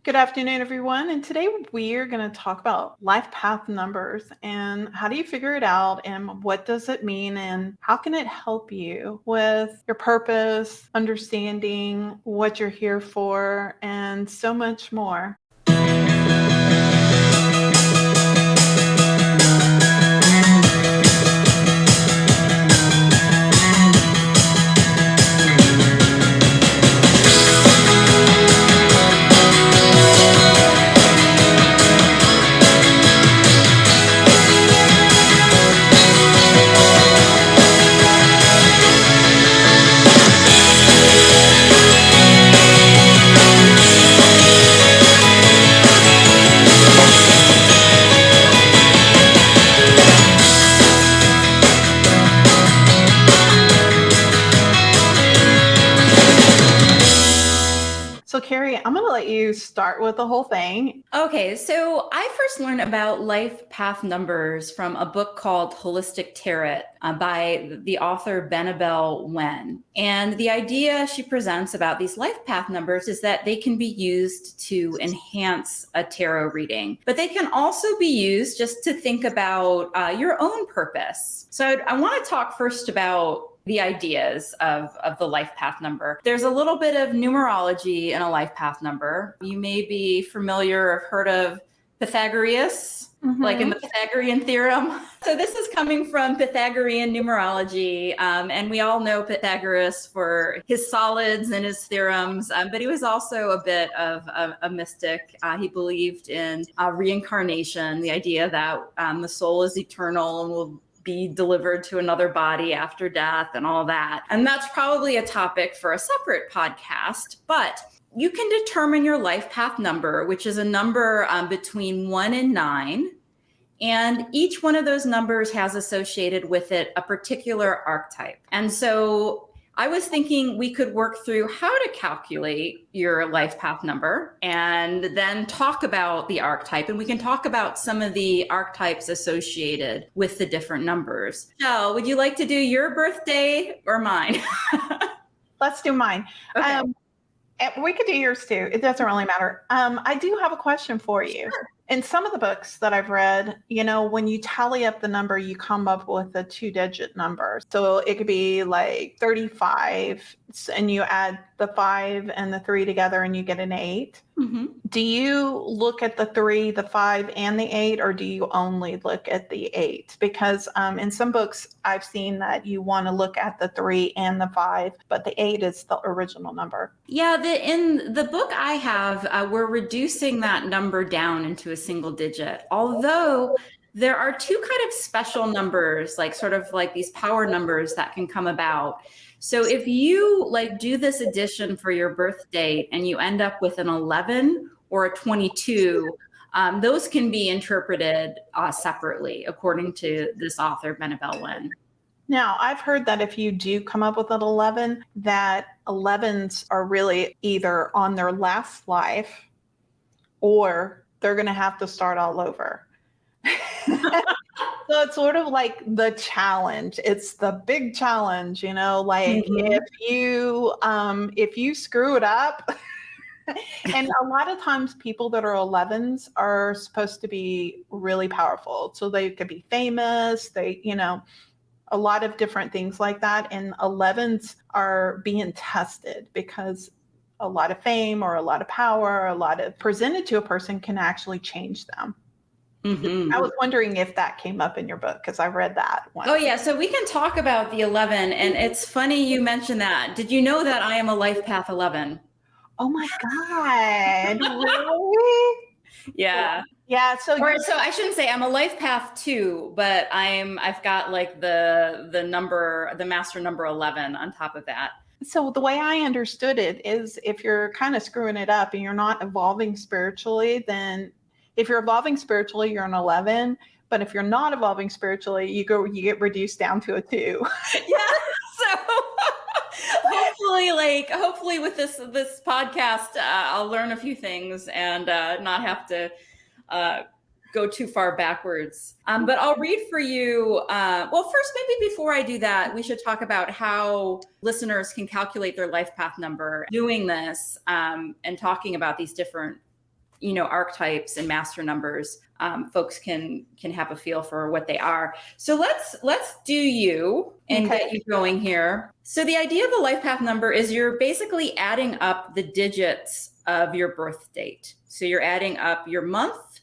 Good afternoon, everyone. And today we are going to talk about life path numbers and how do you figure it out and what does it mean and how can it help you with your purpose, understanding what you're here for, and so much more. So, Carrie, I'm going to let you start with the whole thing. Okay, so I first learned about life path numbers from a book called Holistic Tarot by the author Benebell. And the idea she presents about these life path numbers is that they can be used to enhance a tarot reading, but they can also be used just to think about your own purpose. So I want to talk first about the ideas of the life path number. There's a little bit of numerology in a life path number. You may be familiar or heard of Pythagoras, like in the Pythagorean theorem. So this is coming from Pythagorean numerology. And we all know Pythagoras for his solids and his theorems, but he was also a bit of a mystic. He believed in reincarnation, the idea that the soul is eternal and will be delivered to another body after death and all that. And that's probably a topic for a separate podcast, but you can determine your life path number, which is a number between 1 and 9. And each one of those numbers has associated with it a particular archetype. And so I was thinking we could work through how to calculate your life path number and then talk about the archetype. And we can talk about some of the archetypes associated with the different numbers. Michelle, would you like to do your birthday or mine? Let's do mine. Okay. We could do yours too. It doesn't really matter. I do have a question for you. Sure. In some of the books that I've read, when you tally up the number, you come up with a 2-digit number. So it could be like 35, and you add the 5 and the 3 together and you get an 8. Mm-hmm. Do you look at the 3, the 5, and the 8, or do you only look at the 8? Because in some books, I've seen that you want to look at the 3 and the 5, but the 8 is the original number. Yeah, in the book I have, we're reducing that number down into a single digit. Although there are two kind of special numbers, like sort of like these power numbers that can come about. So if you do this addition for your birth date and you end up with an 11 or a 22, those can be interpreted separately, according to this author, Benebell. Now, I've heard that if you do come up with an 11, that 11s are really either on their last life or they're going to have to start all over. So it's sort of like the challenge. It's the big challenge, if you screw it up. And a lot of times people that are 11s are supposed to be really powerful. So they could be famous, a lot of different things like that. And 11s are being tested because a lot of fame or a lot of power, a lot of presented to a person can actually change them. Mm-hmm. I was wondering if that came up in your book because I read that once. Oh, yeah. So we can talk about the 11. And it's funny you mentioned that. Did you know that I am a life path 11? Oh, my God. Really? Yeah. Yeah. So I shouldn't say I'm a life path 2, but I've got like the master number 11 on top of that. So the way I understood it is if you're kind of screwing it up and you're not evolving spiritually, then if you're evolving spiritually, you're an 11. But if you're not evolving spiritually, you get reduced down to a 2. Yeah. So hopefully with this podcast, I'll learn a few things and not have to go too far backwards. But I'll read for you. Well, first, maybe before I do that, we should talk about how listeners can calculate their life path number doing this and talking about these different archetypes and master numbers, folks can have a feel for what they are. So let's do you and get you going here. So the idea of a life path number is you're basically adding up the digits of your birth date. So you're adding up your month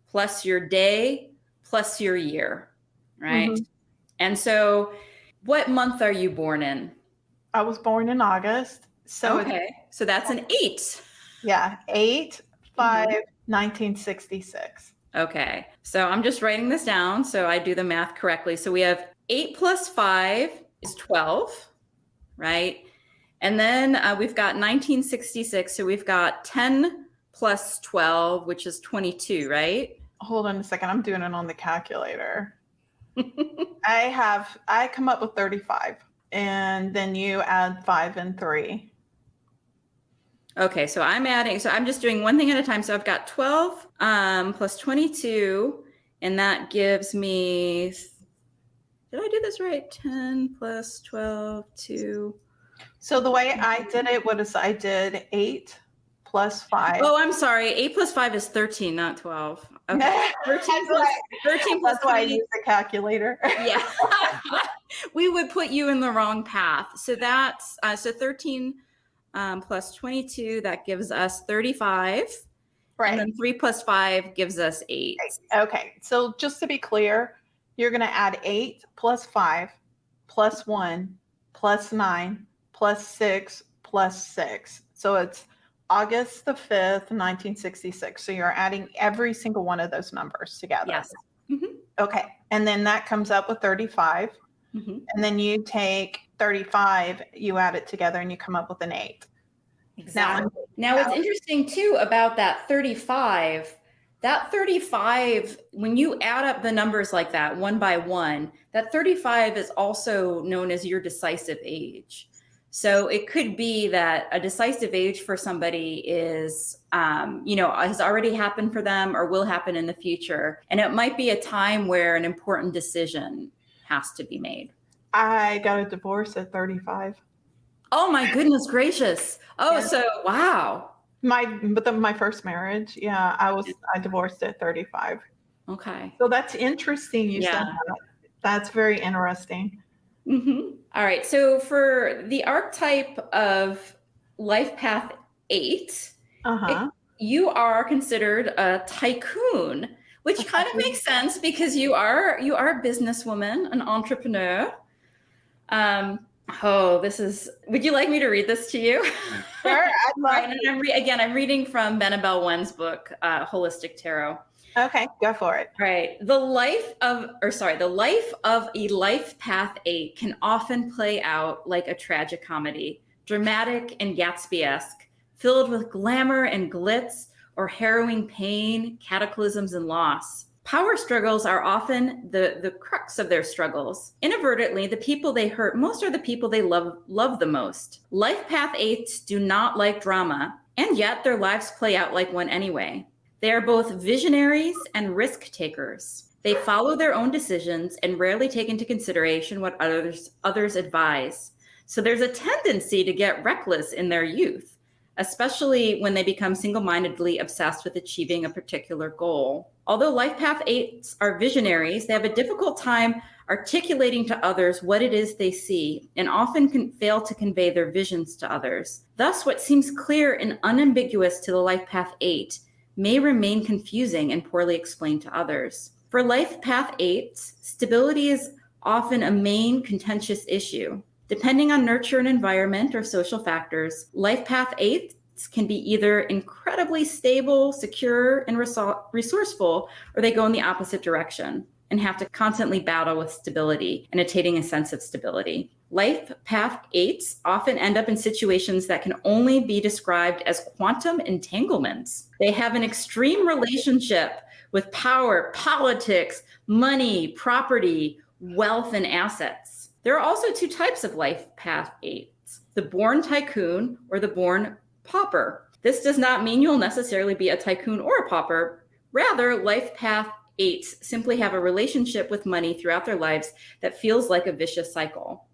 plus your day plus your year, right? Mm-hmm. And so what month are you born in? I was born in August. So so that's an 8. Yeah, 8/5, 1966. Okay, so I'm just writing this down so I do the math correctly. So we have 8 plus 5 is 12, right? And then we've got 1966. So we've got 10 plus 12, which is 22, right? Hold on a second. I'm doing it on the calculator. I come up with 35, and then you add 5 and 3. Okay, so I'm just doing one thing at a time. So I've got 12 plus 22, and that gives me, did I do this right? 10 plus 12, 2. So the way I did it was I did 8 plus 5. Oh, I'm sorry. 8 plus 5 is 13, not 12. Okay. 13 plus 20. That's why I use the calculator. Yeah. We would put you in the wrong path. So that's, so 13 plus 22, that gives us 35. Right. And then 3 plus 5 gives us 8. Okay. So just to be clear, you're going to add 8 plus 5 plus 1 plus 9 plus 6 plus 6. So it's August the 5th, 1966. So you're adding every single one of those numbers together. Yes. Mm-hmm. Okay. And then that comes up with 35. Mm-hmm. And then you take 35, you add it together, and you come up with an 8. Exactly. Now what's interesting too about that 35, when you add up the numbers like that, one by one, that 35 is also known as your decisive age. So it could be that a decisive age for somebody is, has already happened for them or will happen in the future. And it might be a time where an important decision has to be made. I got a divorce at 35. Oh my goodness gracious. Oh, yeah. So, wow. My first marriage. Yeah. I divorced at 35. Okay. So that's interesting. You said that. That's very interesting. Mm-hmm. All right. So for the archetype of life path 8, you are considered a tycoon, which kind of makes sense because you are a businesswoman, an entrepreneur. Would you like me to read this to you? Sure. I'd love to. I'm reading from Benebell Wen's book, Holistic Tarot. Okay, go for it. All right. The life of a life path 8 can often play out like a tragic comedy, dramatic and Gatsby-esque, filled with glamour and glitz or harrowing pain, cataclysms, and loss. Power struggles are often the crux of their struggles. Inadvertently, the people they hurt most are the people they love the most. Life path 8s do not like drama, and yet their lives play out like one anyway. They are both visionaries and risk takers. They follow their own decisions and rarely take into consideration what others advise. So there's a tendency to get reckless in their youth, especially when they become single-mindedly obsessed with achieving a particular goal. Although life path 8s are visionaries, they have a difficult time articulating to others what it is they see and often fail to convey their visions to others. Thus, what seems clear and unambiguous to the life path 8 may remain confusing and poorly explained to others. For life path 8s, stability is often a main contentious issue. Depending on nurture and environment or social factors, life path 8s can be either incredibly stable, secure, and resourceful, or they go in the opposite direction and have to constantly battle with stability and attaining a sense of stability. Life path 8s often end up in situations that can only be described as quantum entanglements. They have an extreme relationship with power, politics, money, property, wealth, and assets. There are also 2 types of life path 8s, the born tycoon or the born pauper. This does not mean you'll necessarily be a tycoon or a pauper. Rather, life path 8s simply have a relationship with money throughout their lives that feels like a vicious cycle.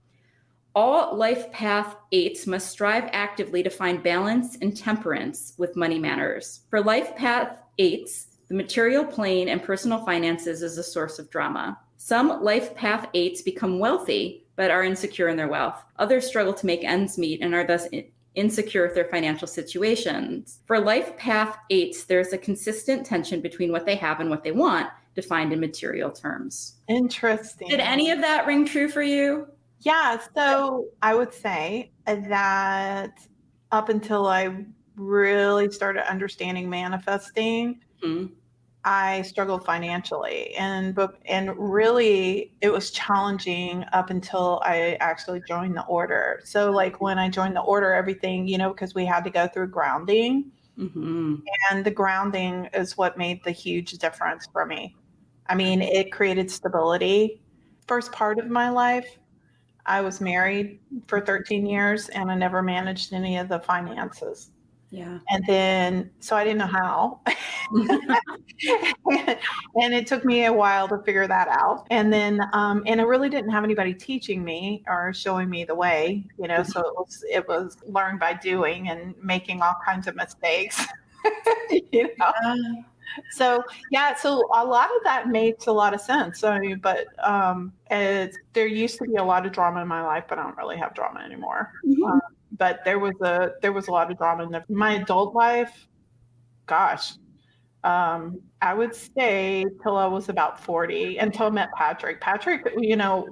All life path 8s must strive actively to find balance and temperance with money matters. For life path eights, the material plane and personal finances is a source of drama. Some life path eights become wealthy, but are insecure in their wealth. Others struggle to make ends meet and are thus insecure with their financial situations. For life path eights, there's a consistent tension between what they have and what they want, defined in material terms. Interesting. Did any of that ring true for you? Yeah, so I would say that up until I really started understanding manifesting, I struggled financially, and really it was challenging up until I actually joined the order. So like when I joined the order, everything, because we had to go through grounding, and the grounding is what made the huge difference for me. I mean, it created stability. First part of my life, I was married for 13 years and I never managed any of the finances. Yeah. And then, so I didn't know how. And it took me a while to figure that out. And then, and I really didn't have anybody teaching me or showing me the way, so it was learn by doing and making all kinds of mistakes, So yeah, so a lot of that makes a lot of sense. I mean, but there used to be a lot of drama in my life, but I don't really have drama anymore. But there was a lot of drama in my adult life. Gosh, I would say till I was about 40, until I met Patrick. Patrick,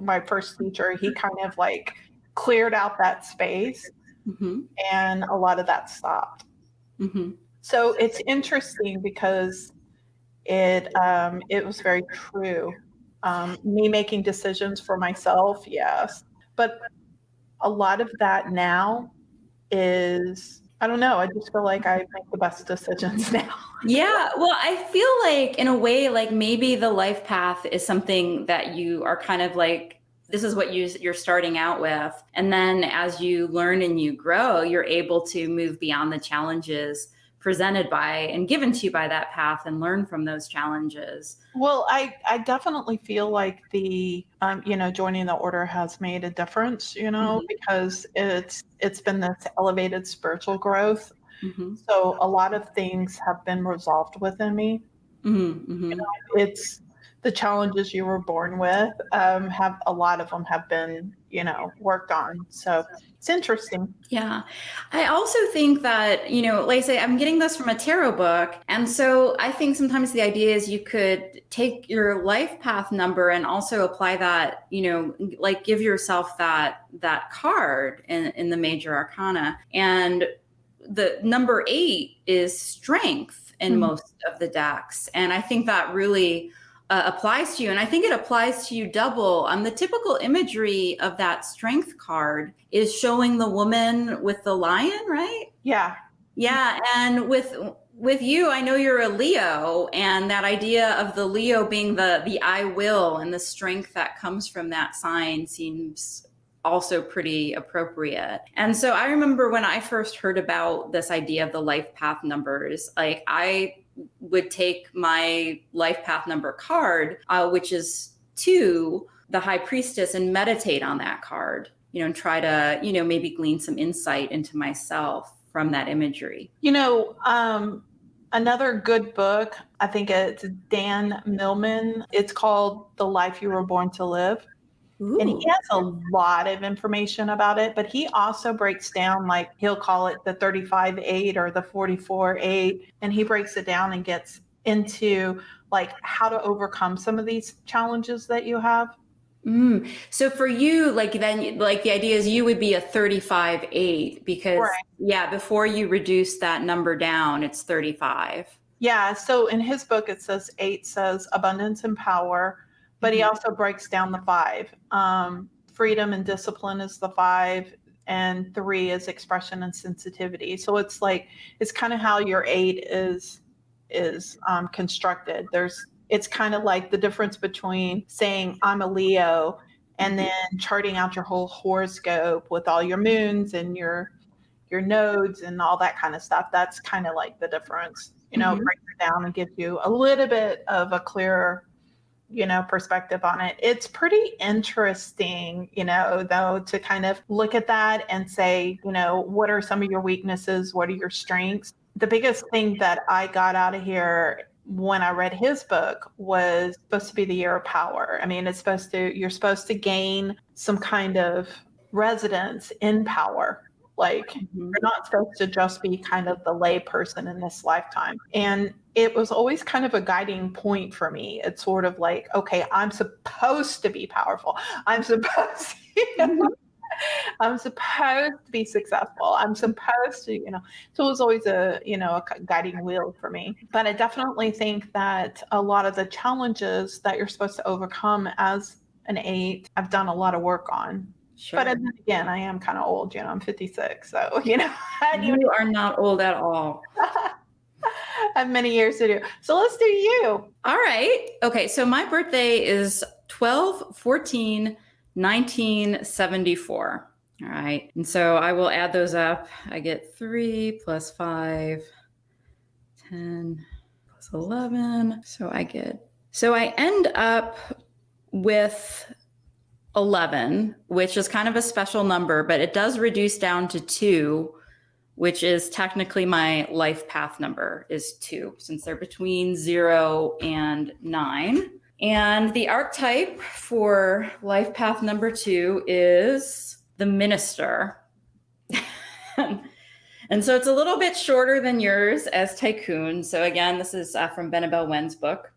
my first teacher, he kind of like cleared out that space, and a lot of that stopped. So it's interesting because it was very true. Me making decisions for myself, yes, but a lot of that now is, I don't know, I just feel like I make the best decisions now. Yeah, well, I feel like in a way, like maybe the life path is something that you are kind of like, this is what you're starting out with. And then as you learn and you grow, you're able to move beyond the challenges presented by and given to you by that path and learn from those challenges. Well, I definitely feel like the joining the order has made a difference, because it's been this elevated spiritual growth. So a lot of things have been resolved within me. It's the challenges you were born with, have a lot of them have been, worked on. So it's interesting. Yeah. I also think that, like I say, I'm getting this from a tarot book. And so I think sometimes the idea is you could take your life path number and also apply that, like give yourself that card in the major arcana. And the number 8 is strength in most of the decks. And I think that really applies to you. And I think it applies to you double. The typical imagery of that strength card is showing the woman with the lion, right? Yeah. Yeah. And with you, I know you're a Leo, and that idea of the Leo being the I will and the strength that comes from that sign seems also pretty appropriate. And so I remember when I first heard about this idea of the life path numbers, like I would take my life path number card, which is 2, the high priestess, and meditate on that card, and try to, maybe glean some insight into myself from that imagery. Another good book, I think it's Dan Millman. It's called The Life You Were Born to Live. Ooh. And he has a lot of information about it, but he also breaks down, like he'll call it the 35-8 or the 44-8. And he breaks it down and gets into like how to overcome some of these challenges that you have. So for you, like then, like the idea is you would be a 35-8 because right. Before you reduce that number down, it's 35. Yeah. So in his book, it says 8 says abundance and power. But he also breaks down the 5. Freedom and discipline is the 5, and 3 is expression and sensitivity. So it's like, it's kind of how your 8 is constructed. It's kind of like the difference between saying I'm a Leo and then charting out your whole horoscope with all your moons and your nodes and all that kind of stuff. That's kind of like the difference, it breaks it down and gives you a little bit of a clearer perspective on it. It's pretty interesting, though, to kind of look at that and say, what are some of your weaknesses? What are your strengths? the biggest thing that I got out of here when I read his book was supposed to be the year of power. I mean, you're supposed to gain some kind of residence in power. Like you're not supposed to just be kind of the lay person in this lifetime. And it was always kind of a guiding point for me. It's sort of like, okay, I'm supposed to be powerful. I'm supposed to, I'm supposed to be successful. I'm supposed to, so it was always a guiding wheel for me. But I definitely think that a lot of the challenges that you're supposed to overcome as an 8, I've done a lot of work on. Sure. But then again, I am kind of old, I'm 56. So, you are not old at all. I have many years to do. So let's do you. All right. Okay. So my birthday is 12/14/1974. All right. And so I will add those up. I get 3 + 5, 10 + 11. So I end up with 11, which is kind of a special number, but it does reduce down to 2, which is technically my life path number is 2, since they're between 0 and 9. And the archetype for life path number 2 is the minister. And so it's a little bit shorter than yours as tycoon. So again, this is from Benebell Wen's book.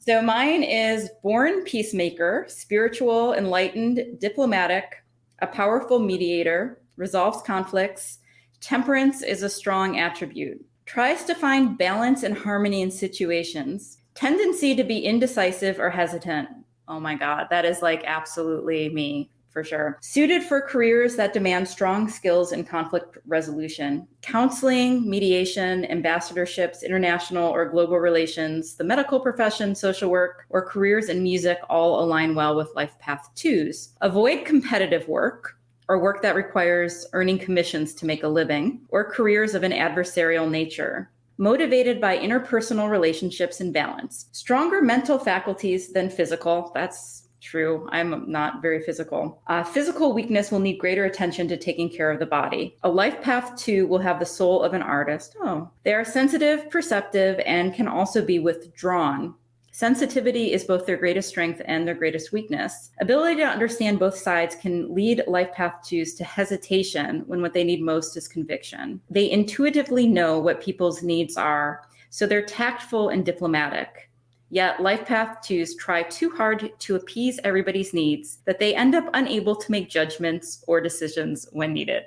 So mine is born peacemaker, spiritual, enlightened, diplomatic, a powerful mediator, resolves conflicts. Temperance is a strong attribute. Tries to find balance and harmony in situations. Tendency to be indecisive or hesitant. Oh my God, that is like absolutely me. For sure. Suited for careers that demand strong skills in conflict resolution, counseling, mediation, ambassadorships, international or global relations, the medical profession, social work, or careers in music all align well with life path 2s. Avoid competitive work or work that requires earning commissions to make a living, or careers of an adversarial nature. Motivated by interpersonal relationships and balance. Stronger mental faculties than physical. That's true. I'm not very physical. Physical weakness will need greater attention to taking care of the body. A life path 2 will have the soul of an artist. Oh, they are sensitive, perceptive, and can also be withdrawn. Sensitivity is both their greatest strength and their greatest weakness. Ability to understand both sides can lead life path 2s to hesitation when what they need most is conviction. They intuitively know what people's needs are, so they're tactful and diplomatic. Yet life path 2s try too hard to appease everybody's needs that they end up unable to make judgments or decisions when needed.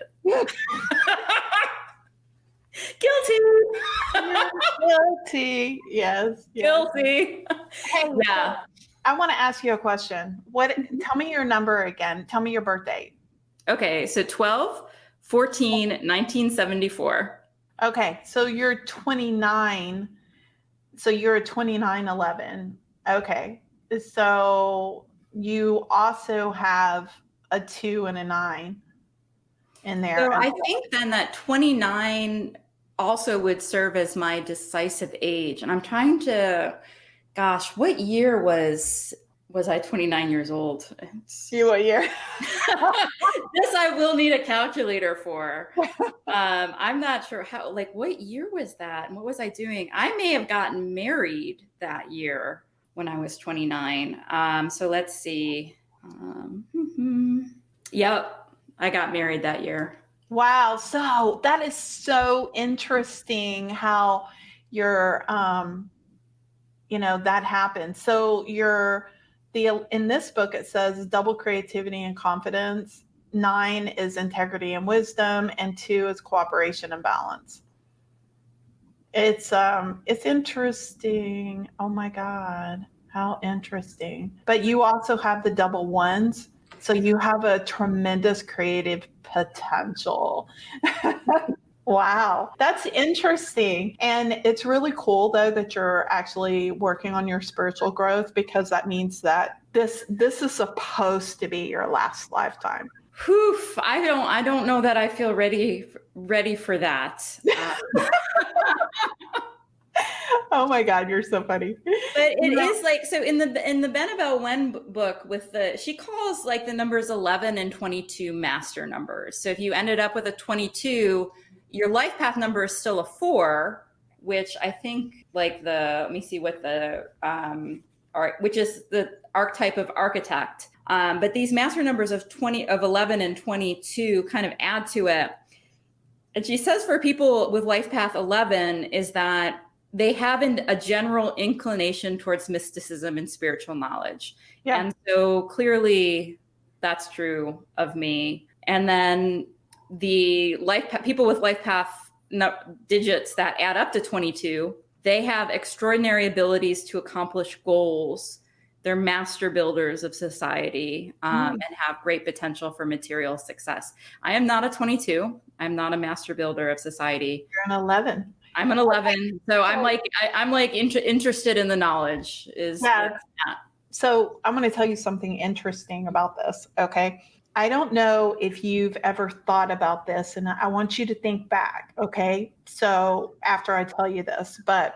Guilty. Guilty. Yes. Guilty. Hey, yeah. I want to ask you a question. Tell me your number again. Tell me your birthday. Okay. So 12/14/1974. Okay. So you're 29. So you're a 29/11. Okay. So you also have a 2 and a 9 in there. So I think then that 29 also would serve as my decisive age. And I'm trying to, gosh, what year was I 29 years old? What year? This I will need a calculator for. I'm not sure what year was that? And what was I doing? I may have gotten married that year when I was 29. So let's see. Yep, I got married that year. Wow. So that is so interesting how your, that happened. So in this book, it says double creativity and confidence. 9 is integrity and wisdom, and 2 is cooperation and balance. It's interesting. Oh my God, how interesting. But you also have the double 1s. So you have a tremendous creative potential. Wow, that's interesting. And it's really cool, though, that you're actually working on your spiritual growth, because that means that this is supposed to be your last lifetime. Whew, I don't know that I feel ready for that. Oh my God, you're so funny. But it is so in the Benebell Wen book she calls the numbers 11 and 22 master numbers. So if you ended up with a 22, your life path number is still a 4, which I think like let me see what which is the archetype of architect. But these master numbers of 11 and 22 kind of add to it. And she says for people with life path 11 is that they have a general inclination towards mysticism and spiritual knowledge. Yeah. And so clearly that's true of me. And then the people with life path digits that add up to 22, they have extraordinary abilities to accomplish goals. They're master builders of society and have great potential for material success. I am not a 22. I'm not a master builder of society. You're an 11. I'm an 11. So I'm interested in the knowledge. So I'm going to tell you something interesting about this. Okay. I don't know if you've ever thought about this, and I want you to think back. Okay. So after I tell you this, but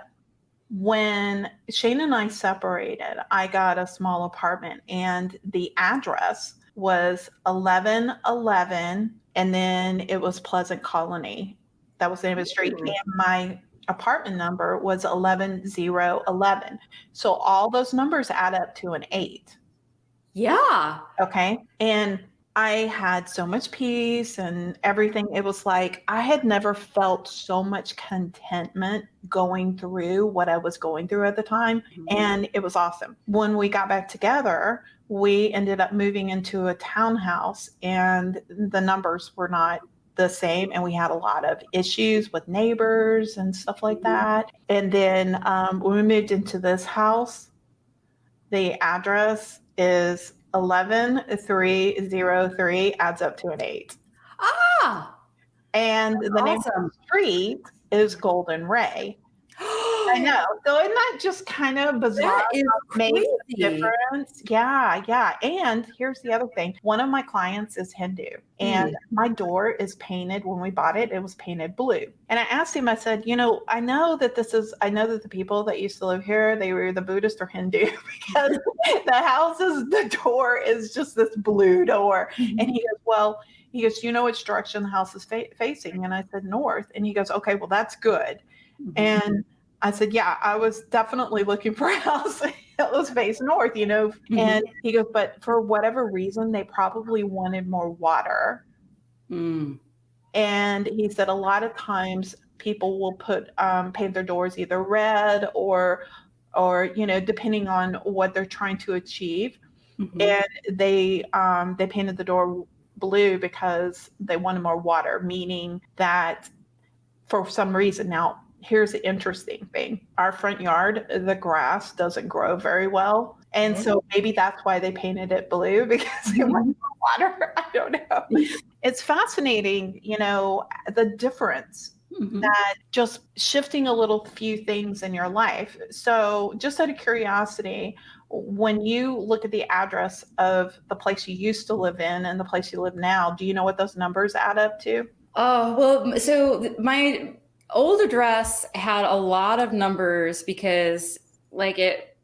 when Shane and I separated, I got a small apartment and the address was 1111, and then it was Pleasant Colony. That was the name of the street. And my apartment number was 11011. So all those numbers add up to an 8. Yeah. Okay. And I had so much peace and everything. It was like I had never felt so much contentment going through what I was going through at the time. And it was awesome. When we got back together, we ended up moving into a townhouse and the numbers were not the same. And we had a lot of issues with neighbors and stuff like that. And then when we moved into this house, the address is 11303 adds up to an 8. And the name of the street is Golden Ray. I know. So isn't that just kind of bizarre? That is crazy. Difference. Yeah. And here's the other thing. One of my clients is Hindu, and my door is painted. When we bought it, it was painted blue. And I asked him, I said, I know that the people that used to live here, they were the Buddhist or Hindu, because the door is just this blue door. And he goes, which direction the house is facing? And I said, north. And he goes, okay, well, that's good. And I said, yeah, I was definitely looking for a house that was faced north, And he goes, but for whatever reason, they probably wanted more water. And he said a lot of times people will paint their doors either red or depending on what they're trying to achieve. And they painted the door blue because they wanted more water, meaning that for some reason. Now, here's the interesting thing. Our front yard, the grass doesn't grow very well. And so maybe that's why they painted it blue, because they want more water. I don't know. It's fascinating, the difference that just shifting a little few things in your life. So just out of curiosity, when you look at the address of the place you used to live in and the place you live now, do you know what those numbers add up to? Oh, well, so my old address had a lot of numbers because it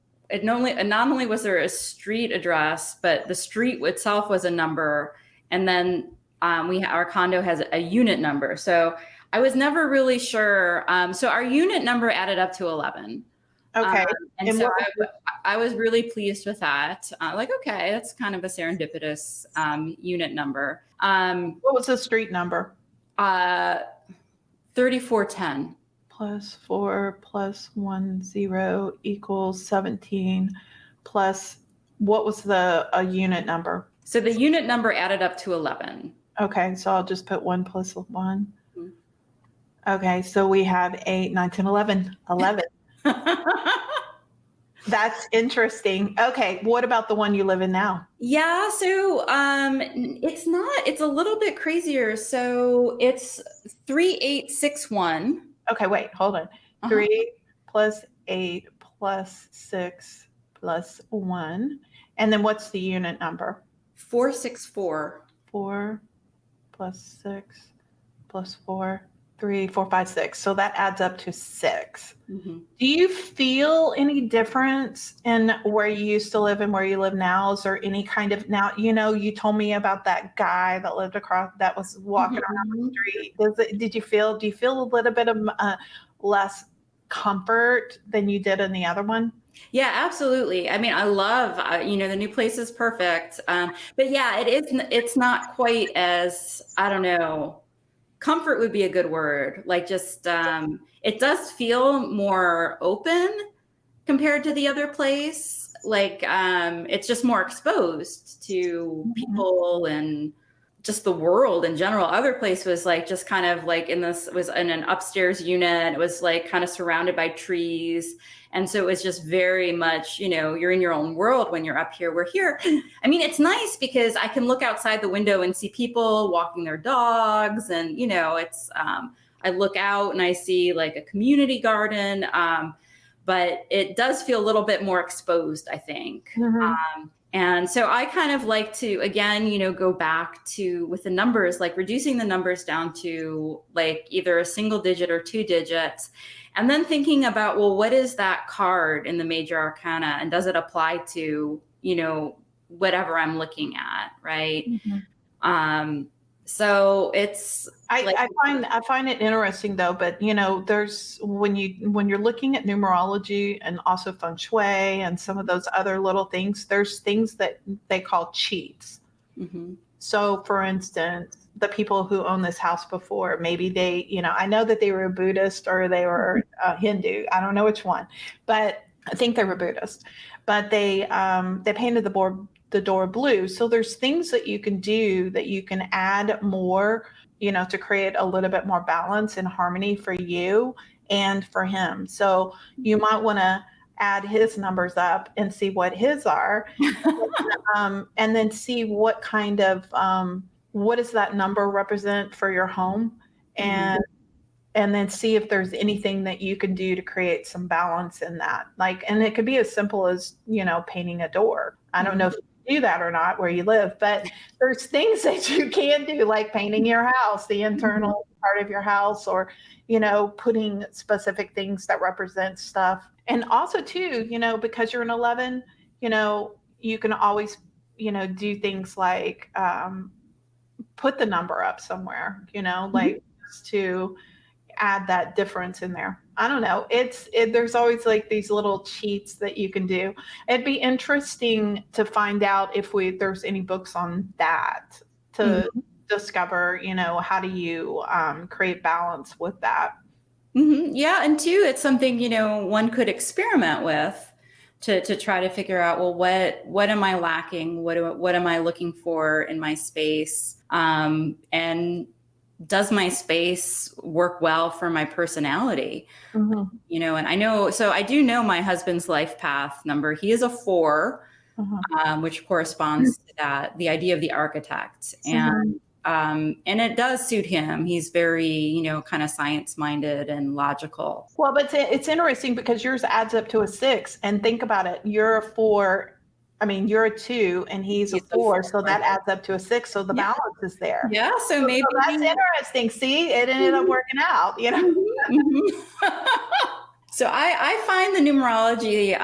not only was there a street address, but the street itself was a number. And then our condo has a unit number. So I was never really sure. So our unit number added up to 11. Okay. And so I was really pleased with that. Okay, that's kind of a serendipitous unit number. What was the street number? 3410. Plus 4 plus 10 equals 17 plus, what was the unit number? So the unit number added up to 11. Okay, so I'll just put 1 plus 1. Okay, so we have 8, 9, 10, 11. 11. That's interesting. Okay, what about the one you live in now? Yeah, so it's a little bit crazier. So it's 3861. Okay, wait, hold on. 3 plus 8 plus 6 plus 1. And then what's the unit number? 464. 4 plus 6 plus 4 3, 4, 5, 6. So that adds up to 6. Mm-hmm. Do you feel any difference in where you used to live and where you live now? Is there any kind of, now, you told me about that guy that lived across, that was walking around the street. Do you feel a little bit of less comfort than you did in the other one? Yeah, absolutely. I mean, I love, the new place is perfect. But yeah, it's not quite as, I don't know, comfort would be a good word. Like just, it does feel more open compared to the other place. Like, it's just more exposed to people and just the world in general. Other place was like, just kind of like was in an upstairs unit. It was like kind of surrounded by trees. And so it was just very much, you're in your own world when you're up here. We're here. I mean, it's nice because I can look outside the window and see people walking their dogs. And, it's, I look out and I see like a community garden. But it does feel a little bit more exposed, I think. And so I kind of like to, again, go back to with the numbers, like reducing the numbers down to like either a single digit or 2 digits. And then thinking about, well, what is that card in the major arcana? And does it apply to, whatever I'm looking at, right? So it's I find it interesting though, but there's when you're looking at numerology and also feng shui and some of those other little things, there's things that they call cheats. So for instance, the people who own this house before, maybe they, I know that they were Buddhist or they were Hindu. I don't know which one, but I think they were Buddhist, but they painted the door blue. So there's things that you can do that you can add more, to create a little bit more balance and harmony for you and for him. So you might want to add his numbers up and see what his are, and then see what kind of, what does that number represent for your home, and then see if there's anything that you can do to create some balance in that. And it could be as simple as, painting a door. I don't know if you do that or not where you live, but there's things that you can do, like painting your house, the internal part of your house, or, putting specific things that represent stuff. And also too, because you're an 11, you can always, do things like, put the number up somewhere, like just to add that difference in there. I don't know. There's always like these little cheats that you can do. It'd be interesting to find out if there's any books on that to discover, how do you create balance with that. Yeah. And two, it's something, one could experiment with to try to figure out, well, what am I lacking? What am I looking for in my space? And does my space work well for my personality? And I know, so I do know my husband's life path number. He is a 4, which corresponds to that, the idea of the architect. And it does suit him. He's very, kind of science-minded and logical. Well, but it's interesting because yours adds up to a 6. And think about it. You're a 4. I mean, you're a 2 and he's a 4, so that adds up to a 6. So the balance is there. Yeah. So maybe that's interesting. See, it ended up working out, So I find the numerology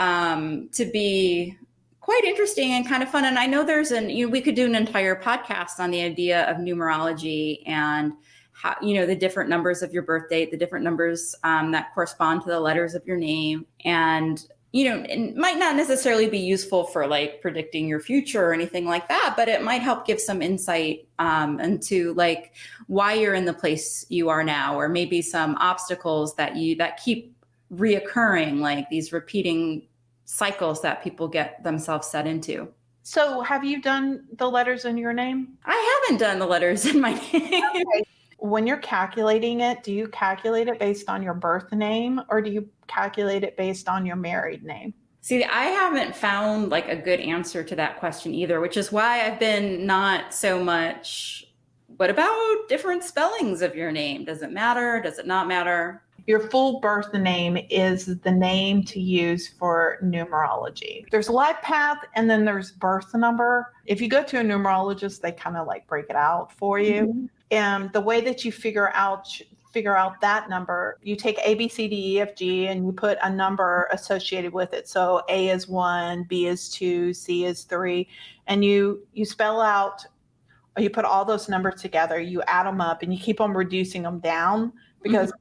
to be quite interesting and kind of fun. And I know we could do an entire podcast on the idea of numerology and how, the different numbers of your birth date, the different numbers that correspond to the letters of your name. And it might not necessarily be useful for like predicting your future or anything like that, but it might help give some insight into like why you're in the place you are now, or maybe some obstacles that keep reoccurring, like these repeating cycles that people get themselves set into. So have you done the letters in your name? I haven't done the letters in my name. Okay. When you're calculating it, do you calculate it based on your birth name, or do you calculate it based on your married name? See, I haven't found like a good answer to that question either, which is why I've been not so much, what about different spellings of your name? Does it matter? Does it not matter? Your full birth name is the name to use for numerology. There's life path and then there's birth number. If you go to a numerologist, they kind of like break it out for you. And the way that you figure out figure out that number, you take A, B, C, D, E, F, G, and you put a number associated with it. So A is 1, B is 2, C is 3, and you spell out, or you put all those numbers together, you add them up, and you keep on reducing them down, because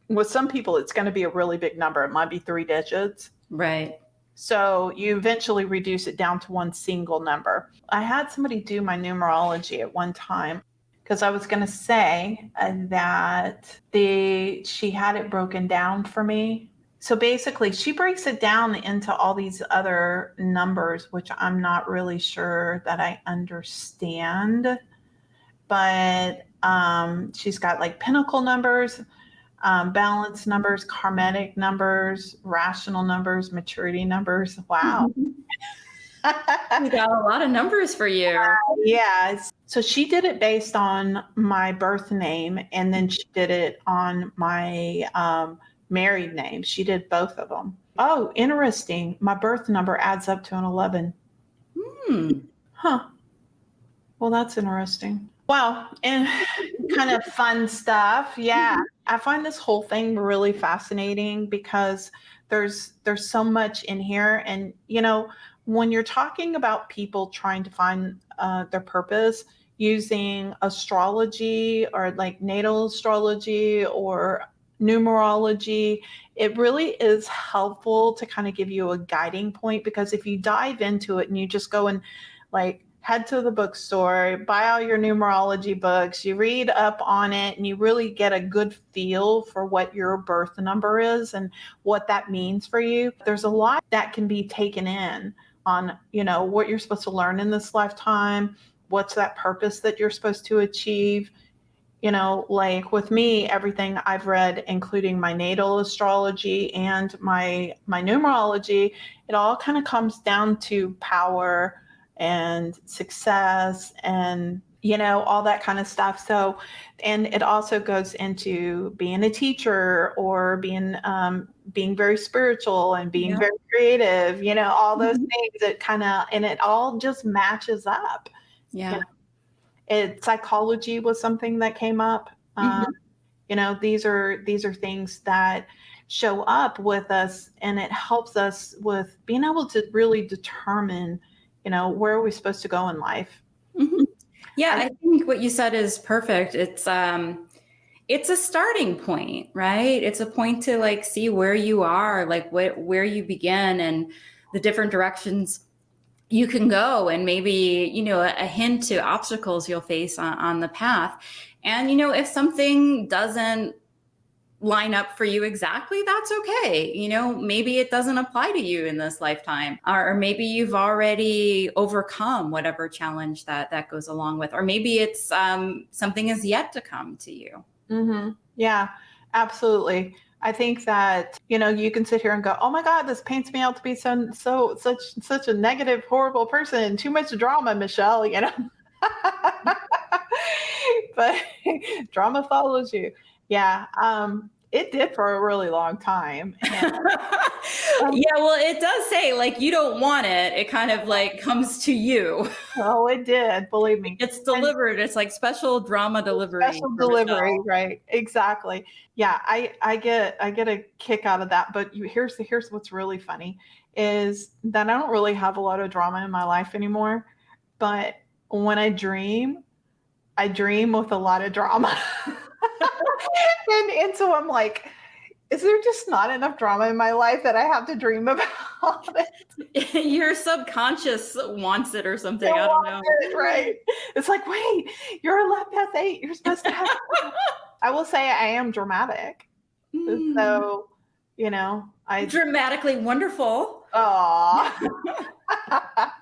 with some people, it's going to be a really big number. It might be 3 digits. Right. So you eventually reduce it down to one single number. I had somebody do my numerology at one time, because I was going to say that she had it broken down for me. So basically, she breaks it down into all these other numbers, which I'm not really sure that I understand. But she's got like pinnacle numbers, balance numbers, karmatic numbers, rational numbers, maturity numbers. Wow. We got a lot of numbers for you. Yeah. So she did it based on my birth name, and then she did it on my married name. She did both of them. Oh, interesting. My birth number adds up to an 11. Huh. Well, that's interesting. Wow. And kind of fun stuff. Yeah. I find this whole thing really fascinating, because there's so much in here. And, when you're talking about people trying to find their purpose using astrology, or like natal astrology or numerology, it really is helpful to kind of give you a guiding point, because if you dive into it and you just go and like head to the bookstore, buy all your numerology books, you read up on it, and you really get a good feel for what your birth number is and what that means for you. There's a lot that can be taken in on, what you're supposed to learn in this lifetime, what's that purpose that you're supposed to achieve. Like with me, everything I've read, including my natal astrology and my numerology, it all kind of comes down to power and success and, all that kind of stuff. So, and it also goes into being a teacher, or being very spiritual, and being very creative, all those things that and it all just matches up. Yeah. Psychology was something that came up. These are things that show up with us, and it helps us with being able to really determine, where are we supposed to go in life. Yeah, I think what you said is perfect. It's a starting point, right? It's a point to like see where you are, like where you begin, and the different directions you can go, and maybe, a hint to obstacles you'll face on the path. And, if something doesn't line up for you exactly, that's okay. Maybe it doesn't apply to you in this lifetime, or maybe you've already overcome whatever challenge that goes along with, or maybe it's something is yet to come to you. Yeah, absolutely. I think that, you can sit here and go, oh my God, this paints me out to be such a negative, horrible person, too much drama, Michelle, but drama follows you. Yeah. It did for a really long time. And, yeah, well, it does say like you don't want it. It kind of like comes to you. Oh, it did. Believe me. It's delivered. It's like special drama delivery. Special delivery, right? Exactly. Yeah, I get a kick out of that. But here's what's really funny is that I don't really have a lot of drama in my life anymore. But when I dream with a lot of drama. and so I'm like, is there just not enough drama in my life that I have to dream about it? Your subconscious wants it or something. I don't know. Right. It's like, wait, you're a left path 8. You're supposed to have. I will say I am dramatic. So, I dramatically wonderful. Aw.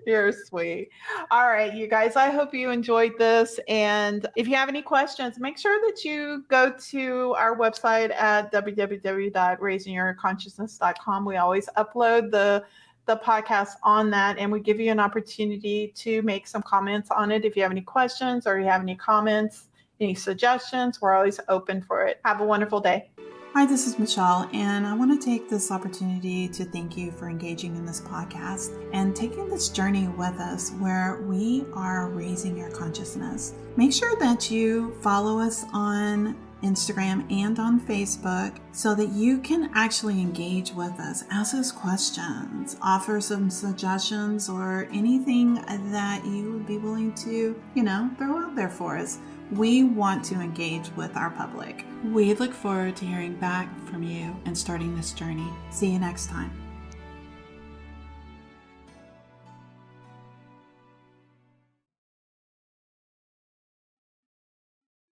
You're sweet. All right, you guys, I hope you enjoyed this. And if you have any questions, make sure that you go to our website at www.raisingyourconsciousness.com. We always upload the podcast on that, and we give you an opportunity to make some comments on it. If you have any questions or you have any comments, any suggestions, we're always open for it. Have a wonderful day. Hi, this is Michelle, and I want to take this opportunity to thank you for engaging in this podcast and taking this journey with us where we are raising your consciousness. Make sure that you follow us on Instagram and on Facebook so that you can actually engage with us, ask us questions, offer some suggestions, or anything that you would be willing to, throw out there for us. We want to engage with our public. We look forward to hearing back from you and starting this journey. See you next time.